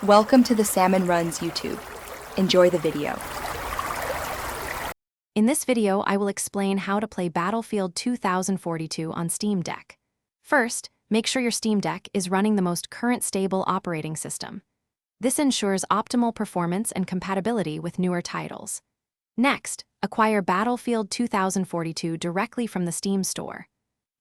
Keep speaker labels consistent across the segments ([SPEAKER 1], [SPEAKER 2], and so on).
[SPEAKER 1] Welcome to the Salmon Runs YouTube. Enjoy the video.
[SPEAKER 2] In this video, I will explain how to play Battlefield 2042 on Steam Deck. First, make sure your Steam Deck is running the most current stable operating system. This ensures optimal performance and compatibility with newer titles. Next, acquire Battlefield 2042 directly from the Steam store.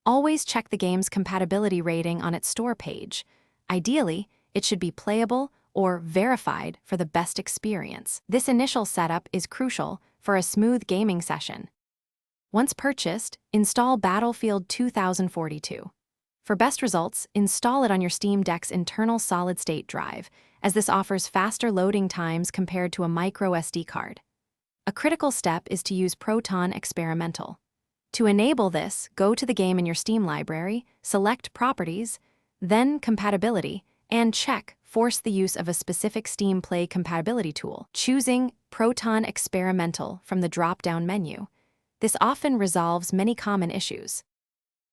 [SPEAKER 2] Always check the game's compatibility rating on its store page. Ideally, it should be playable or verified for the best experience. This initial setup is crucial for a smooth gaming session. Once purchased, install Battlefield 2042. For best results, install it on your Steam Deck's internal solid-state drive, as this offers faster loading times compared to a micro SD card. A critical step is to use Proton Experimental. To enable this, go to the game in your Steam library, select Properties, then Compatibility, and check Force the use of a specific Steam Play compatibility tool, choosing Proton Experimental from the drop-down menu. This often resolves many common issues.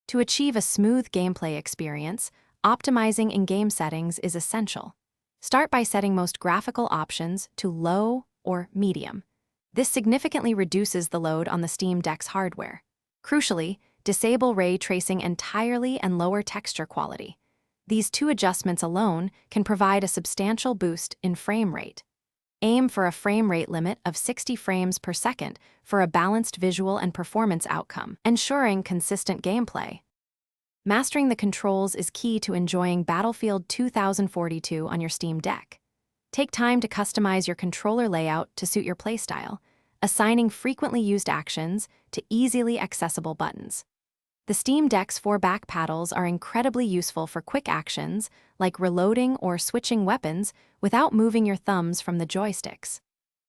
[SPEAKER 2] To achieve a smooth gameplay experience, optimizing in-game settings is essential. Start by setting most graphical options to low or medium. This significantly reduces the load on the Steam Deck's hardware. Crucially, disable ray tracing entirely and lower texture quality. These two adjustments alone can provide a substantial boost in frame rate. Aim for a frame rate limit of 60 frames per second for a balanced visual and performance outcome, ensuring consistent gameplay. Mastering the controls is key to enjoying Battlefield 2042 on your Steam Deck. Take time to customize your controller layout to suit your playstyle, assigning frequently used actions to easily accessible buttons. The Steam Deck's 4 back paddles are incredibly useful for quick actions like reloading or switching weapons without moving your thumbs from the joysticks.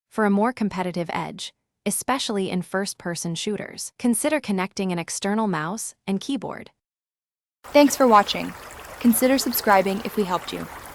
[SPEAKER 2] For a more competitive edge, especially in first-person shooters, consider connecting an external mouse and keyboard.
[SPEAKER 1] Thanks for watching. Consider subscribing if we helped you.